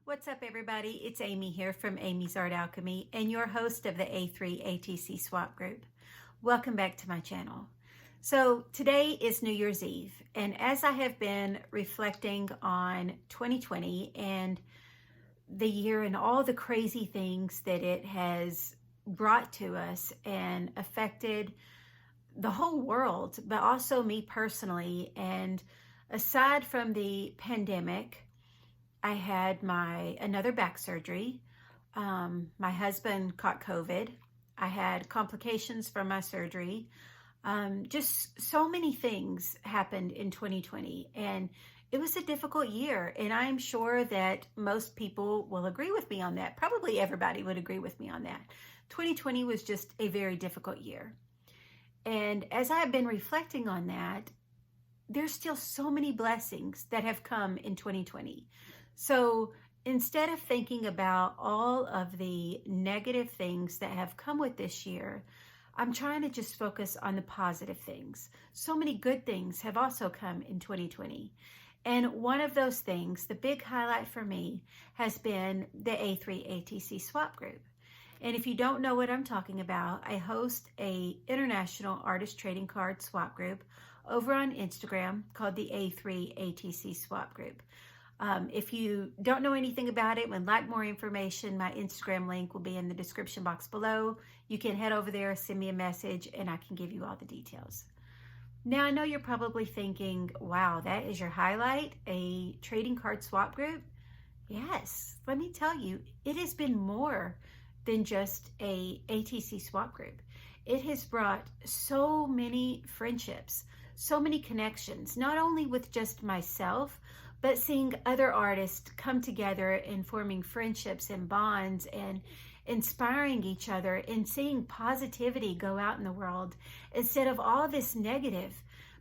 What's up, everybody? It's Amy here from Amy's Art Alchemy and your host of the A3 ATC Swap Group. Welcome back to my channel. So today is New Year's Eve, and as I have been reflecting on 2020 and the year and all the crazy things that it has brought to us and affected the whole world, but also me personally, and aside from the pandemic, I had another back surgery. My husband caught COVID. I had complications from my surgery. Just so many things happened in 2020, and it was a difficult year. And I'm sure that most people will agree with me on that. Probably everybody would agree with me on that. 2020 was just a very difficult year. And as I have been reflecting on that, there's still so many blessings that have come in 2020. So instead of thinking about all of the negative things that have come with this year, I'm trying to just focus on the positive things. So many good things have also come in 2020. And one of those things, the big highlight for me, has been the A3 ATC Swap Group. And if you don't know what I'm talking about, I host a international artist trading card swap group over on Instagram called the A3 ATC Swap Group. If you don't know anything about it and would like more information, my Instagram link will be in the description box below. You can head over there, send me a message, and I can give you all the details. Now, I know you're probably thinking, wow, that is your highlight, a trading card swap group? Yes, let me tell you, it has been more than just a ATC swap group. It has brought so many friendships, so many connections, not only with just myself, but seeing other artists come together and forming friendships and bonds and inspiring each other and seeing positivity go out in the world instead of all this negative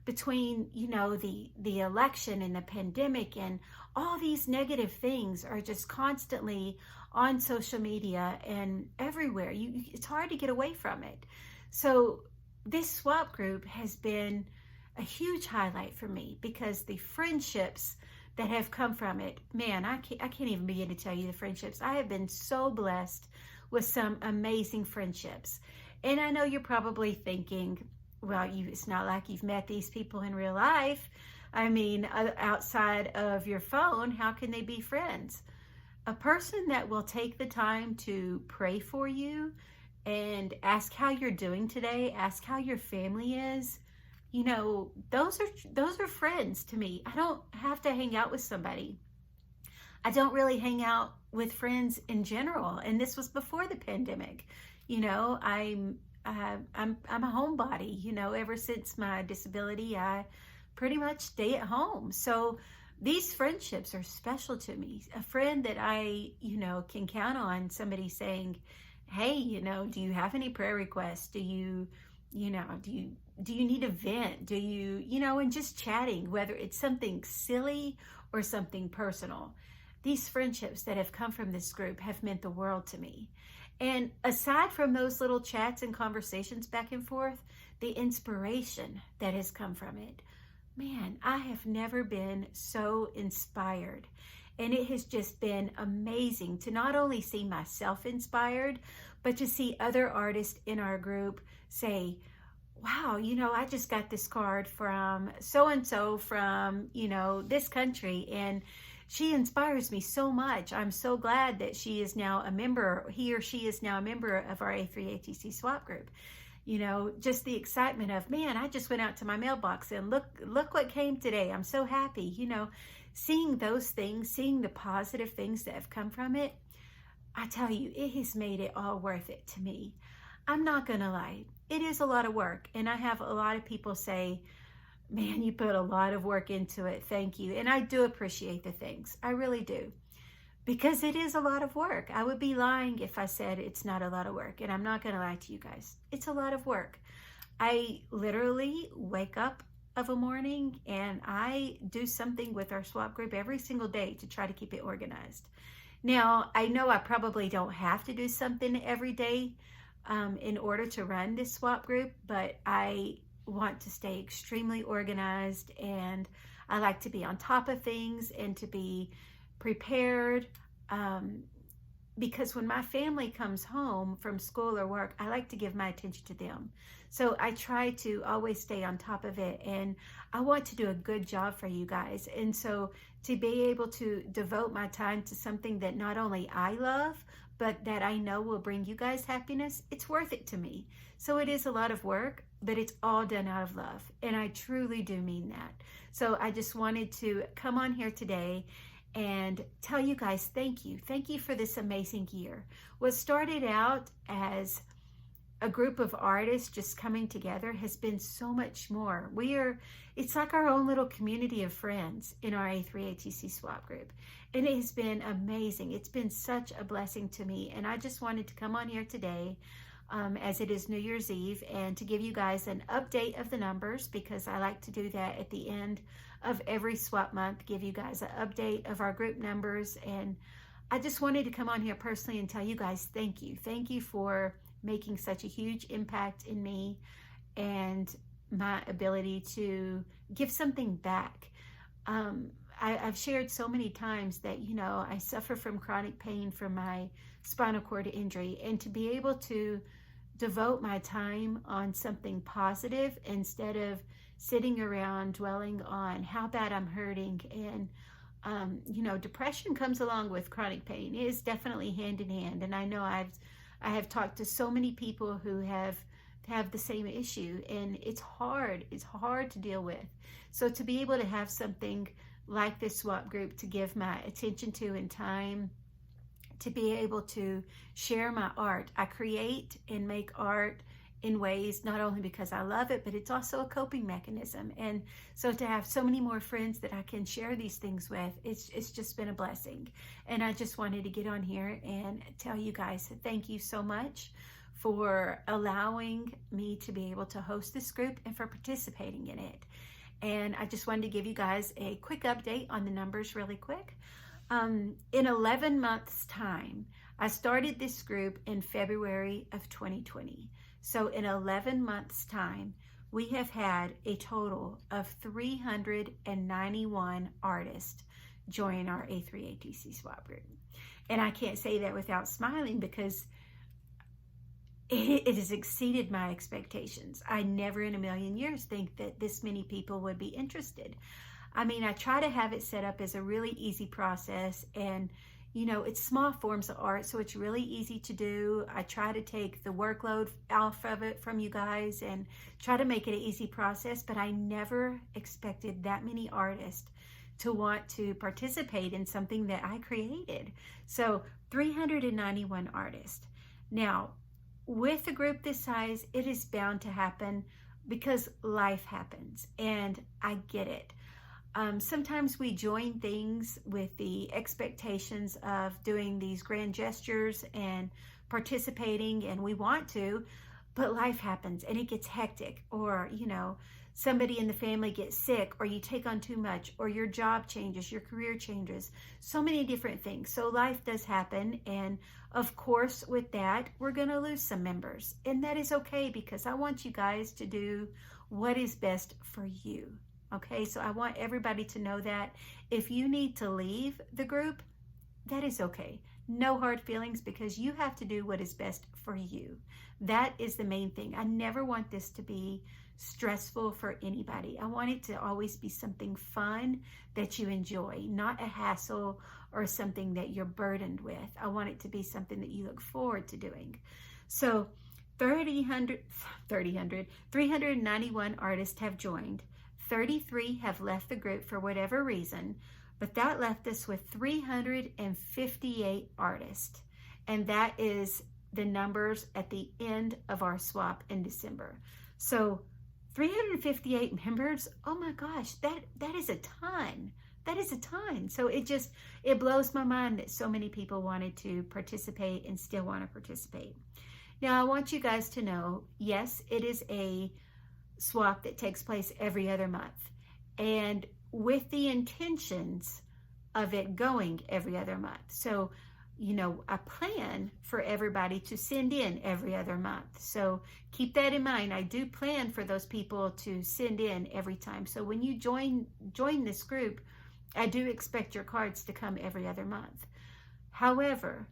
between, the election and the pandemic, and all these negative things are just constantly on social media and everywhere. It's hard to get away from it. So this swap group has been a huge highlight for me because the friendships that have come from it, man, I can't even begin to tell you the friendships. I have been so blessed with some amazing friendships. And I know you're probably thinking, well, it's not like you've met these people in real life. I mean, outside of your phone, how can they be friends? A person that will take the time to pray for you and ask how you're doing today, ask how your family is, those are friends to me. I don't have to hang out with somebody. I don't really hang out with friends in general, and this was before the pandemic. I'm a homebody. Ever since my disability, I pretty much stay at home. So these friendships are special to me. A friend that I can count on. Somebody saying, "Hey, do you have any prayer requests? Do you need a vent? Do you, and just chatting, whether it's something silly or something personal." These friendships that have come from this group have meant the world to me. And aside from those little chats and conversations back and forth, the inspiration that has come from it, man, I have never been so inspired. And it has just been amazing to not only see myself inspired, but to see other artists in our group say, wow, I just got this card from so-and-so from, this country, and she inspires me so much. I'm so glad that he or she is now a member of our A3 ATC Swap Group. Just the excitement of, man, I just went out to my mailbox and look what came today. I'm so happy, seeing those things, seeing the positive things that have come from it. I tell you, it has made it all worth it to me. I'm not gonna lie. It is a lot of work, and I have a lot of people say, man, you put a lot of work into it. Thank you. And I do appreciate the things. I really do. Because it is a lot of work. I would be lying if I said it's not a lot of work. And I'm not going to lie to you guys. It's a lot of work. I literally wake up of a morning and I do something with our swap group every single day to try to keep it organized. Now, I know I probably don't have to do something every day in order to run this swap group, but I want to stay extremely organized, and I like to be on top of things and to be prepared. because when my family comes home from school or work, I like to give my attention to them. So I try to always stay on top of it, and I want to do a good job for you guys. And so to be able to devote my time to something that not only I love, but that I know will bring you guys happiness, it's worth it to me. So it is a lot of work, but it's all done out of love. And I truly do mean that. So I just wanted to come on here today and tell you guys thank you. Thank you for this amazing year. What started out as a group of artists just coming together has been so much more. It's like our own little community of friends in our A3 ATC Swap Group. And it has been amazing. It's been such a blessing to me. And I just wanted to come on here today as it is New Year's Eve and to give you guys an update of the numbers, because I like to do that at the end of every swap month, give you guys an update of our group numbers. And I just wanted to come on here personally and tell you guys thank you. Thank you for making such a huge impact in me and my ability to give something back. I've shared so many times that, I suffer from chronic pain from my spinal cord injury, and to be able to devote my time on something positive instead of sitting around dwelling on how bad I'm hurting. And depression comes along with chronic pain. It is definitely hand in hand. And I know I have talked to so many people who have the same issue, and it's hard to deal with. So to be able to have something like this swap group to give my attention to and time, to be able to share my art. I create and make art in ways not only because I love it, but it's also a coping mechanism. And so to have so many more friends that I can share these things with, it's just been a blessing. And I just wanted to get on here and tell you guys thank you so much for allowing me to be able to host this group and for participating in it. And I just wanted to give you guys a quick update on the numbers really quick. In 11 months time, I started this group in February of 2020. So in 11 months time, we have had a total of 391 artists join our A3 ATC Swap Group. And I can't say that without smiling, because it has exceeded my expectations. I never in a million years think that this many people would be interested. I mean, I try to have it set up as a really easy process, and it's small forms of art, so it's really easy to do. I try to take the workload off of it from you guys and try to make it an easy process, but I never expected that many artists to want to participate in something that I created. So 391 artists. Now, with a group this size, it is bound to happen because life happens, and I get it. Sometimes we join things with the expectations of doing these grand gestures and participating, and we want to, but life happens and it gets hectic, or somebody in the family gets sick, or you take on too much, or your job changes, your career changes, so many different things. So life does happen, and of course with that we're going to lose some members, and that is okay, because I want you guys to do what is best for you. Okay, so I want everybody to know that if you need to leave the group, that is okay. No hard feelings, because you have to do what is best for you. That is the main thing. I never want this to be stressful for anybody. I want it to always be something fun that you enjoy, not a hassle or something that you're burdened with. I want it to be something that you look forward to doing. So 391 artists have joined. 33 have left the group for whatever reason, but that left us with 358 artists. And that is the numbers at the end of our swap in December. So 358 members, oh my gosh, that is a ton. That is a ton. So it blows my mind that so many people wanted to participate and still want to participate. Now, I want you guys to know, yes, it is a swap that takes place every other month, and with the intentions of it going every other month. So, I plan for everybody to send in every other month. So keep that in mind. I do plan for those people to send in every time. So when you join this group, I do expect your cards to come every other month. However,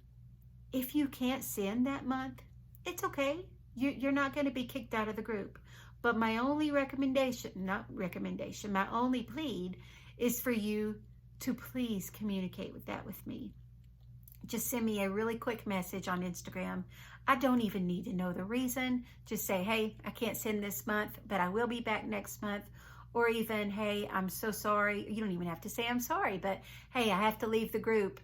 if you can't send that month, it's okay. You're not going to be kicked out of the group. But my only my only plead is for you to please communicate with that with me. Just send me a really quick message on Instagram. I don't even need to know the reason. Just say, hey, I can't send this month, but I will be back next month. Or even, hey, I'm so sorry. You don't even have to say I'm sorry, but hey, I have to leave the group.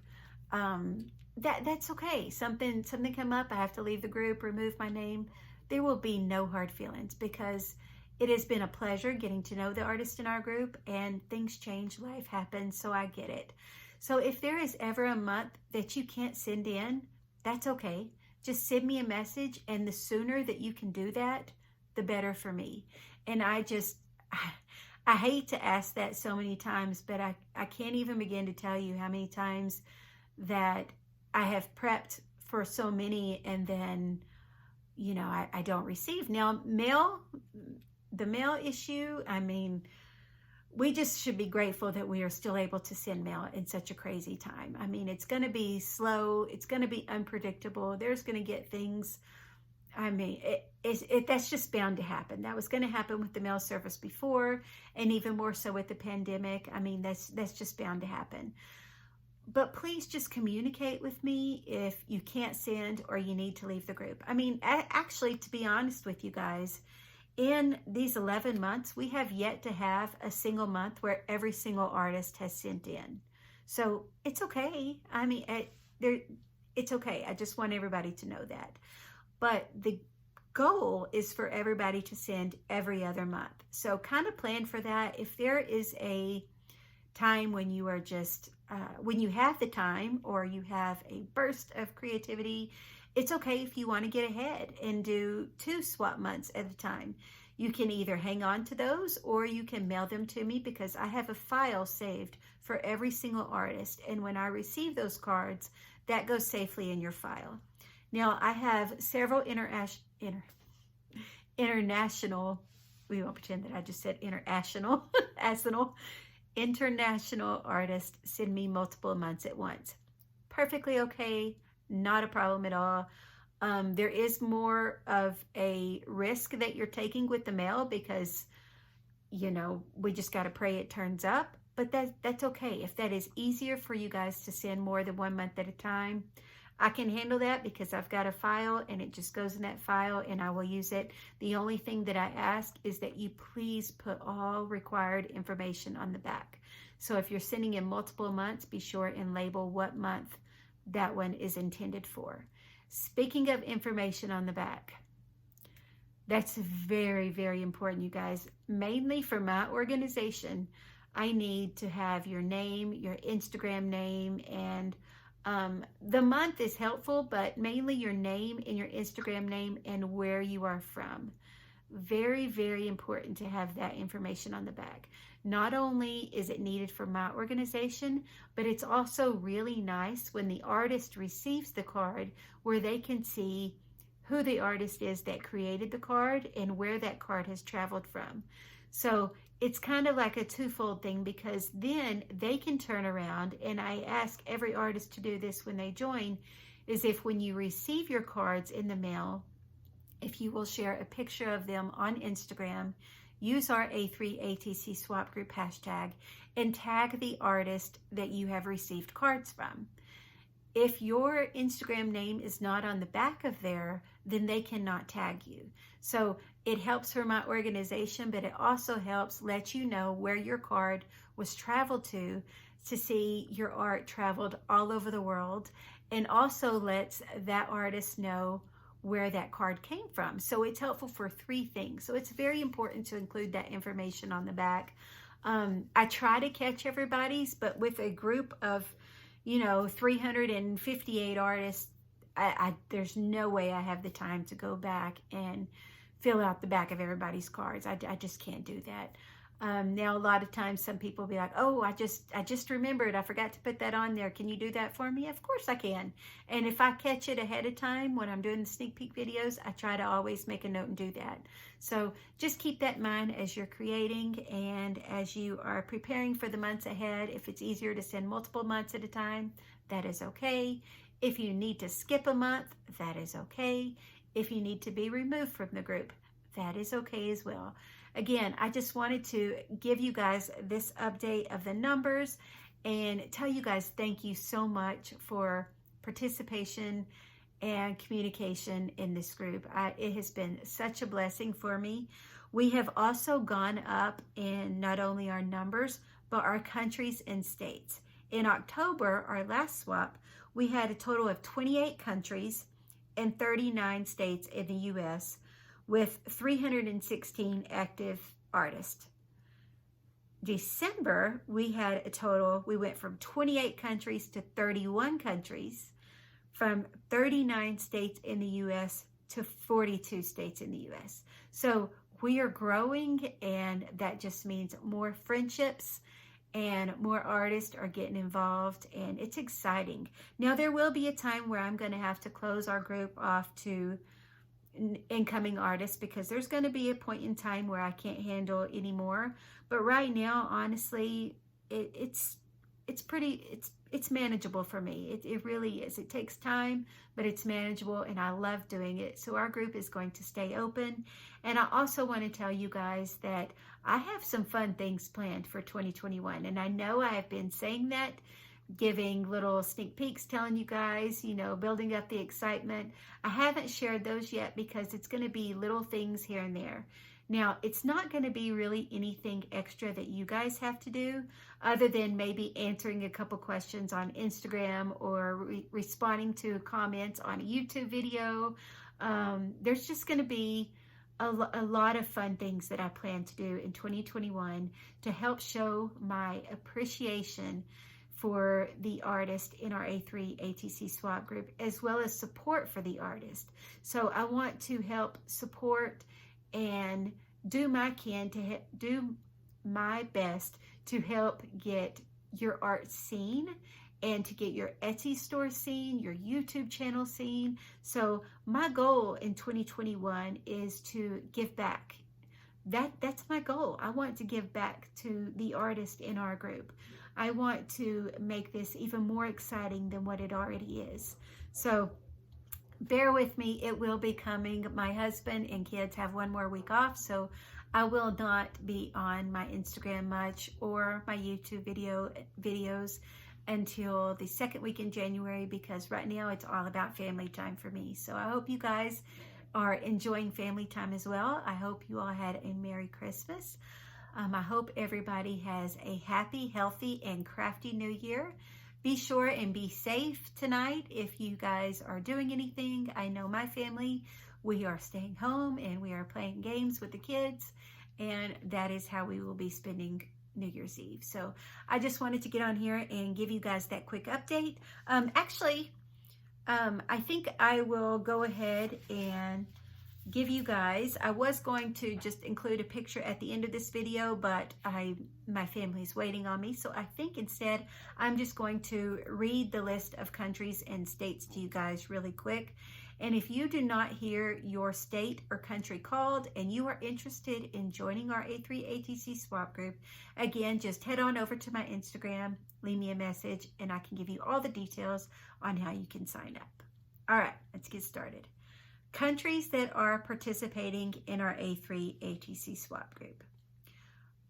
That's okay. Something come up, I have to leave the group, remove my name. There will be no hard feelings, because it has been a pleasure getting to know the artist in our group, and things change, life happens, so I get it. So if there is ever a month that you can't send in, that's okay. Just send me a message, and the sooner that you can do that, the better for me. And I hate to ask that so many times, but I can't even begin to tell you how many times that I have prepped for so many, and then, you know, I don't receive. Now, the mail issue, I mean, we just should be grateful that we are still able to send mail in such a crazy time. I mean, it's going to be slow. It's going to be unpredictable. There's going to get things. I mean, that's just bound to happen. That was going to happen with the mail service before, and even more so with the pandemic. I mean, that's just bound to happen. But please just communicate with me if you can't send or you need to leave the group. I mean, actually, to be honest with you guys, in these 11 months, we have yet to have a single month where every single artist has sent in. So it's okay. I mean, it's okay. I just want everybody to know that. But the goal is for everybody to send every other month. So kind of plan for that. If there is a time when you are just, when you have the time or you have a burst of creativity, it's okay if you want to get ahead and do 2 swap months at a time. You can either hang on to those or you can mail them to me, because I have a file saved for every single artist. And when I receive those cards, that goes safely in your file. Now, I have several international, we won't pretend that I just said international, international artists send me multiple months at once. Perfectly okay. Not a problem at all. There is more of a risk that you're taking with the mail, because, you know, we just got to pray it turns up. But that's okay. If that is easier for you guys to send more than 1 month at a time, I can handle that, because I've got a file and it just goes in that file and I will use it. The only thing that I ask is that you please put all required information on the back. So if you're sending in multiple months, be sure and label what month that one is intended for. Speaking of information on the back, that's very, very important, you guys. Mainly for my organization, I need to have your name, your Instagram name, and the month is helpful, but mainly your name and your Instagram name and where you are from. Very, very important to have that information on the back. Not only is it needed for my organization, but it's also really nice when the artist receives the card, where they can see who the artist is that created the card and where that card has traveled from. So it's kind of like a twofold thing, because then they can turn around, and I ask every artist to do this when they join, is if when you receive your cards in the mail, if you will share a picture of them on Instagram, use our A3 ATC Swap Group hashtag, and tag the artist that you have received cards from. If your Instagram name is not on the back of there, then they cannot tag you. So it helps for my organization, but it also helps let you know where your card was traveled to see your art traveled all over the world, and also lets that artist know where that card came from. So it's helpful for 3 things. So it's very important to include that information on the back. I try to catch everybody's, but with a group of, 358 artists, there's no way I have the time to go back and fill out the back of everybody's cards. I just can't do that. Now, a lot of times some people will be like, oh, I just remembered, I forgot to put that on there. Can you do that for me? Of course I can. And if I catch it ahead of time when I'm doing the sneak peek videos, I try to always make a note and do that. So just keep that in mind as you're creating and as you are preparing for the months ahead. If it's easier to send multiple months at a time, that is okay. If you need to skip a month, that is okay. If you need to be removed from the group, that is okay as well. Again, I just wanted to give you guys this update of the numbers and tell you guys thank you so much for participation and communication in this group. It has been such a blessing for me. We have also gone up in not only our numbers, but our countries and states. In October, our last swap, we had a total of 28 countries and 39 states in the U.S., with 316 active artists. December, we had a total, we went from 28 countries to 31 countries, from 39 states in the U.S. to 42 states in the U.S. So we are growing, and that just means more friendships and more artists are getting involved, and it's exciting. Now, there will be a time where I'm going to have to close our group off to incoming artists, because there's going to be a point in time where I can't handle anymore. But right now, honestly, it's manageable for me. It really is. It takes time, but it's manageable, and I love doing it. So our group is going to stay open. And I also want to tell you guys that I have some fun things planned for 2021, and I know I have been saying that, giving little sneak peeks, telling you guys, you know, building up the excitement. I haven't shared those yet because it's going to be little things here and there. Now, it's not going to be really anything extra that you guys have to do, other than maybe answering a couple questions on Instagram or responding to comments on a YouTube video. There's just going to be a lot of fun things that I plan to do in 2021 to help show my appreciation for the artist in our A3 ATC Swap Group, as well as support for the artist. So I want to help support and do my best to help get your art seen and to get your Etsy store seen, your YouTube channel seen. So my goal in 2021 is to give back. That's my goal. I want to give back to the artist in our group. I want to make this even more exciting than what it already is. So bear with me, it will be coming. My husband and kids have one more week off, so I will not be on my Instagram much or my YouTube videos until the second week in January, because right now it's all about family time for me. So I hope you guys are enjoying family time as well. I hope you all had a Merry Christmas. I hope everybody has a happy, healthy, and crafty new year. Be sure and be safe tonight if you guys are doing anything. I know my family, we are staying home and we are playing games with the kids, and that is how we will be spending New Year's Eve. So I just wanted to get on here and give you guys that quick update. I think I will go ahead and give you guys, I was going to just include a picture at the end of this video, but my family's waiting on me, so I think instead I'm just going to read the list of countries and states to you guys really quick. And if you do not hear your state or country called and you are interested in joining our A3 ATC Swap Group, again, just head on over to my Instagram, leave me a message, and I can give you all the details on how you can sign up. All right, let's get started. Countries that are participating in our A3 ATC Swap Group.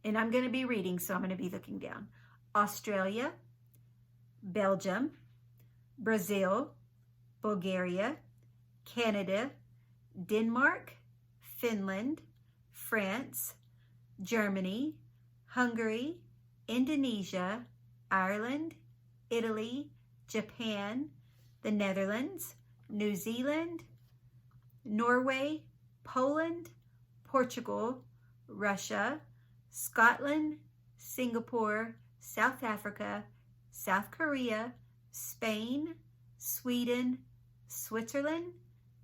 And I'm going to be reading, so I'm going to be looking down. Australia, Belgium, Brazil, Bulgaria, Canada, Denmark, Finland, France, Germany, Hungary, Indonesia, Ireland, Italy, Japan, the Netherlands, New Zealand, Norway, Poland, Portugal, Russia, Scotland, Singapore, South Africa, South Korea, Spain, Sweden, Switzerland,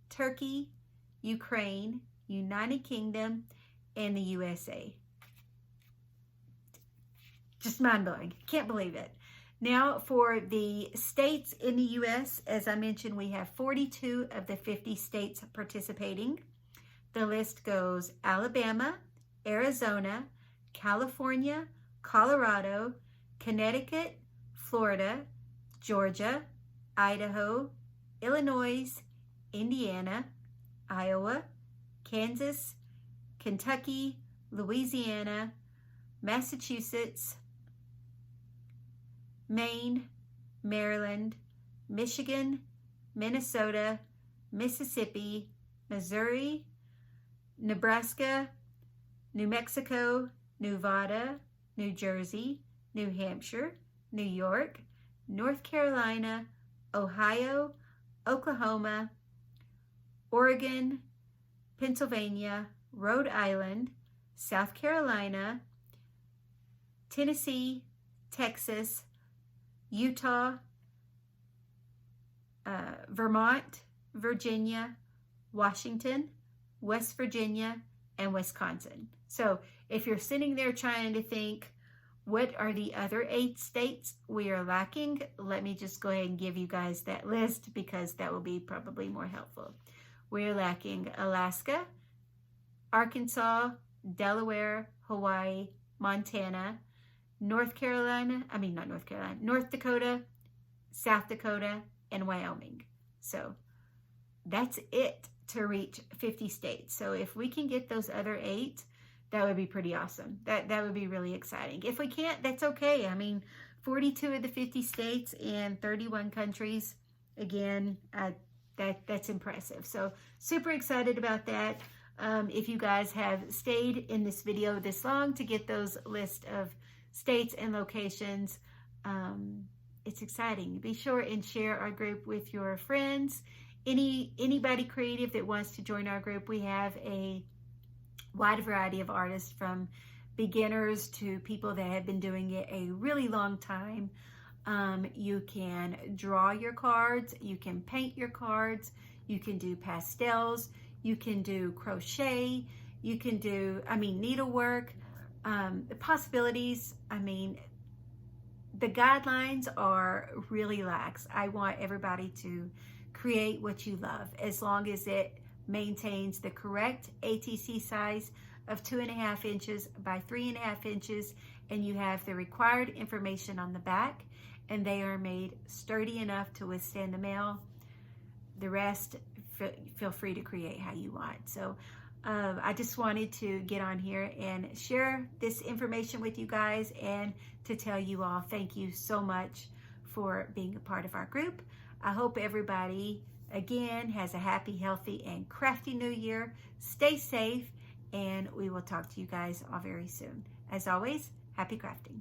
Turkey, Ukraine, United Kingdom, and the USA. just mind-blowing. Can't believe it. Now for the states in the U.S., as I mentioned, we have 42 of the 50 states participating. The list goes Alabama, Arizona, California, Colorado, Connecticut, Florida, Georgia, Idaho, Illinois, Indiana, Iowa, Kansas, Kentucky, Louisiana, Massachusetts, Maine, Maryland, Michigan, Minnesota, Mississippi, Missouri, Nebraska, New Mexico, Nevada, New Jersey, New Hampshire, New York, North Carolina, Ohio, Oklahoma, Oregon, Pennsylvania, Rhode Island, South Carolina, Tennessee, Texas, Utah, Vermont, Virginia, Washington, West Virginia, and Wisconsin. So if you're sitting there trying to think, what are the other 8 states we are lacking? Let me just go ahead and give you guys that list because that will be probably more helpful. We're lacking Alaska, Arkansas, Delaware, Hawaii, Montana, North Dakota, South Dakota, and Wyoming. So that's it to reach 50 states. So if we can get those other 8, that would be pretty awesome. That would be really exciting. If we can't, that's okay. I mean, 42 of the 50 states and 31 countries, again, that's impressive. So super excited about that. If you guys have stayed in this video this long to get those list of states and locations, it's exciting. Be sure and share our group with your friends. Anybody creative that wants to join our group, we have a wide variety of artists from beginners to people that have been doing it a really long time. You can draw your cards, you can paint your cards, you can do pastels, you can do crochet, you can do, needlework. The possibilities, the guidelines are really lax. I want everybody to create what you love as long as it maintains the correct ATC size of 2.5 inches by 3.5 inches, and you have the required information on the back, and they are made sturdy enough to withstand the mail. The rest, feel free to create how you want. So I just wanted to get on here and share this information with you guys and to tell you all thank you so much for being a part of our group. I hope everybody, again, has a happy, healthy, and crafty new year. Stay safe, and we will talk to you guys all very soon. As always, happy crafting.